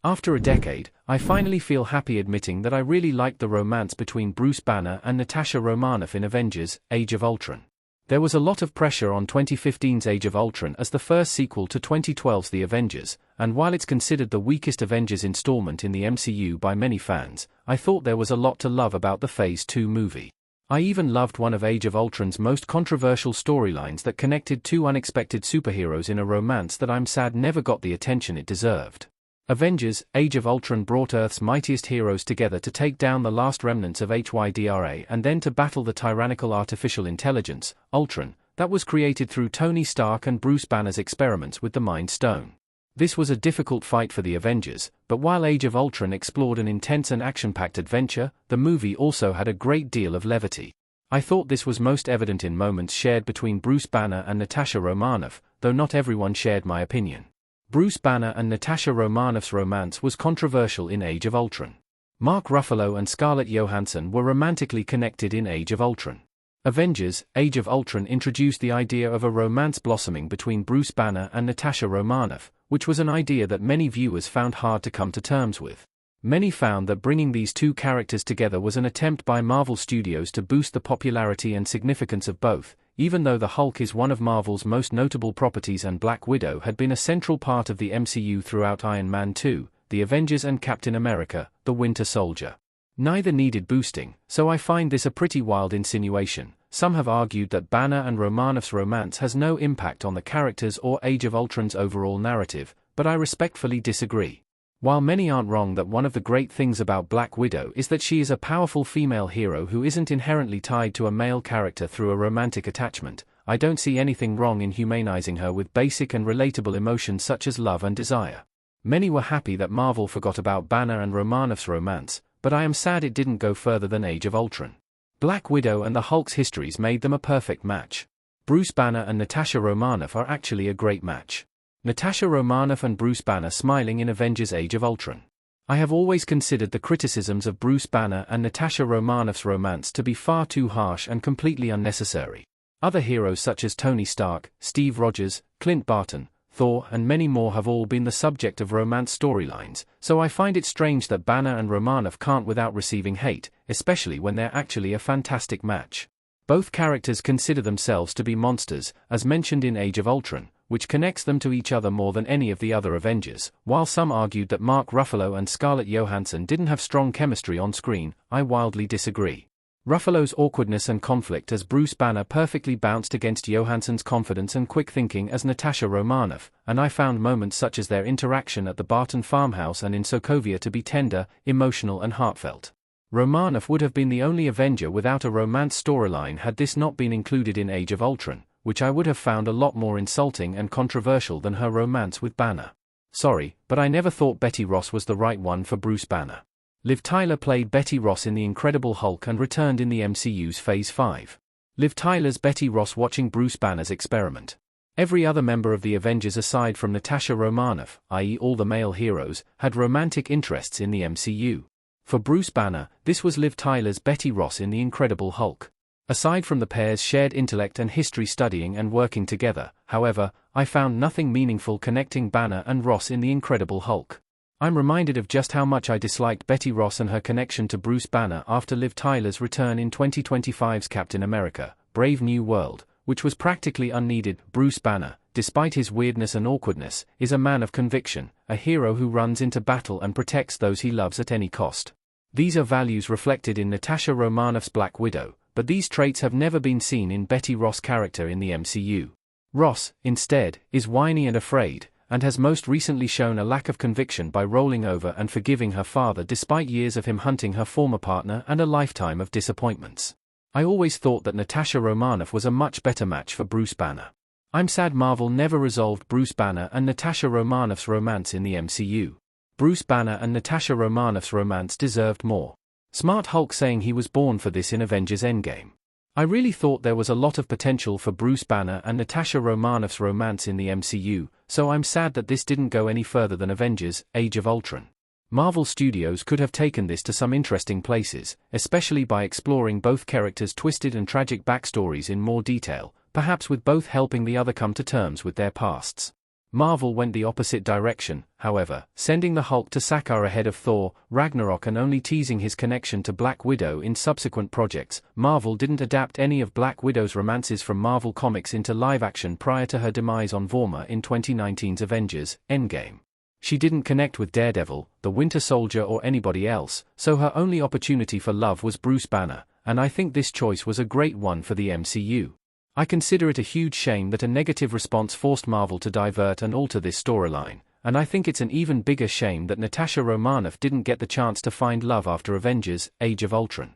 After a decade, I finally feel happy admitting that I really liked the romance between Bruce Banner and Natasha Romanoff in Avengers: Age of Ultron. There was a lot of pressure on 2015's Age of Ultron as the first sequel to 2012's The Avengers, and while it's considered the weakest Avengers installment in the MCU by many fans, I thought there was a lot to love about the Phase 2 movie. I even loved one of Age of Ultron's most controversial storylines that connected two unexpected superheroes in a romance that I'm sad never got the attention it deserved. Avengers: Age of Ultron brought Earth's mightiest heroes together to take down the last remnants of HYDRA and then to battle the tyrannical artificial intelligence, Ultron, that was created through Tony Stark and Bruce Banner's experiments with the Mind Stone. This was a difficult fight for the Avengers, but while Age of Ultron explored an intense and action-packed adventure, the movie also had a great deal of levity. I thought this was most evident in moments shared between Bruce Banner and Natasha Romanoff, though not everyone shared my opinion. Bruce Banner and Natasha Romanoff's romance was controversial in Age of Ultron. Mark Ruffalo and Scarlett Johansson were romantically connected in Age of Ultron. Avengers: Age of Ultron introduced the idea of a romance blossoming between Bruce Banner and Natasha Romanoff, which was an idea that many viewers found hard to come to terms with. Many found that bringing these two characters together was an attempt by Marvel Studios to boost the popularity and significance of both, even though the Hulk is one of Marvel's most notable properties and Black Widow had been a central part of the MCU throughout Iron Man 2, The Avengers and Captain America: The Winter Soldier. Neither needed boosting, so I find this a pretty wild insinuation. Some have argued that Banner and Romanoff's romance has no impact on the characters or Age of Ultron's overall narrative, but I respectfully disagree. While many aren't wrong that one of the great things about Black Widow is that she is a powerful female hero who isn't inherently tied to a male character through a romantic attachment, I don't see anything wrong in humanizing her with basic and relatable emotions such as love and desire. Many were happy that Marvel forgot about Banner and Romanoff's romance, but I am sad it didn't go further than Age of Ultron. Black Widow and the Hulk's histories made them a perfect match. Bruce Banner and Natasha Romanoff are actually a great match. Natasha Romanoff and Bruce Banner smiling in Avengers: Age of Ultron. I have always considered the criticisms of Bruce Banner and Natasha Romanoff's romance to be far too harsh and completely unnecessary. Other heroes such as Tony Stark, Steve Rogers, Clint Barton, Thor and many more have all been the subject of romance storylines, so I find it strange that Banner and Romanoff can't without receiving hate, especially when they're actually a fantastic match. Both characters consider themselves to be monsters, as mentioned in Age of Ultron, which connects them to each other more than any of the other Avengers. While some argued that Mark Ruffalo and Scarlett Johansson didn't have strong chemistry on screen, I wildly disagree. Ruffalo's awkwardness and conflict as Bruce Banner perfectly bounced against Johansson's confidence and quick thinking as Natasha Romanoff, and I found moments such as their interaction at the Barton farmhouse and in Sokovia to be tender, emotional and heartfelt. Romanoff would have been the only Avenger without a romance storyline had this not been included in Age of Ultron, which I would have found a lot more insulting and controversial than her romance with Banner. Sorry, but I never thought Betty Ross was the right one for Bruce Banner. Liv Tyler played Betty Ross in The Incredible Hulk and returned in the MCU's Phase 5. Liv Tyler's Betty Ross watching Bruce Banner's experiment. Every other member of the Avengers aside from Natasha Romanoff, i.e. all the male heroes, had romantic interests in the MCU. For Bruce Banner, this was Liv Tyler's Betty Ross in The Incredible Hulk. Aside from the pair's shared intellect and history studying and working together, however, I found nothing meaningful connecting Banner and Ross in The Incredible Hulk. I'm reminded of just how much I disliked Betty Ross and her connection to Bruce Banner after Liv Tyler's return in 2025's Captain America: Brave New World, which was practically unneeded. Bruce Banner, despite his weirdness and awkwardness, is a man of conviction, a hero who runs into battle and protects those he loves at any cost. These are values reflected in Natasha Romanoff's Black Widow, but these traits have never been seen in Betty Ross' character in the MCU. Ross, instead, is whiny and afraid, and has most recently shown a lack of conviction by rolling over and forgiving her father despite years of him hunting her former partner and a lifetime of disappointments. I always thought that Natasha Romanoff was a much better match for Bruce Banner. I'm sad Marvel never resolved Bruce Banner and Natasha Romanoff's romance in the MCU. Bruce Banner and Natasha Romanoff's romance deserved more. Smart Hulk saying he was born for this in Avengers: Endgame. I really thought there was a lot of potential for Bruce Banner and Natasha Romanoff's romance in the MCU, so I'm sad that this didn't go any further than Avengers: Age of Ultron. Marvel Studios could have taken this to some interesting places, especially by exploring both characters' twisted and tragic backstories in more detail, perhaps with both helping the other come to terms with their pasts. Marvel went the opposite direction, however, sending the Hulk to Sakaar ahead of Thor, Ragnarok and only teasing his connection to Black Widow in subsequent projects. Marvel didn't adapt any of Black Widow's romances from Marvel Comics into live action prior to her demise on Vorma in 2019's Avengers: Endgame. She didn't connect with Daredevil, the Winter Soldier or anybody else, so her only opportunity for love was Bruce Banner, and I think this choice was a great one for the MCU. I consider it a huge shame that a negative response forced Marvel to divert and alter this storyline, and I think it's an even bigger shame that Natasha Romanoff didn't get the chance to find love after Avengers: Age of Ultron.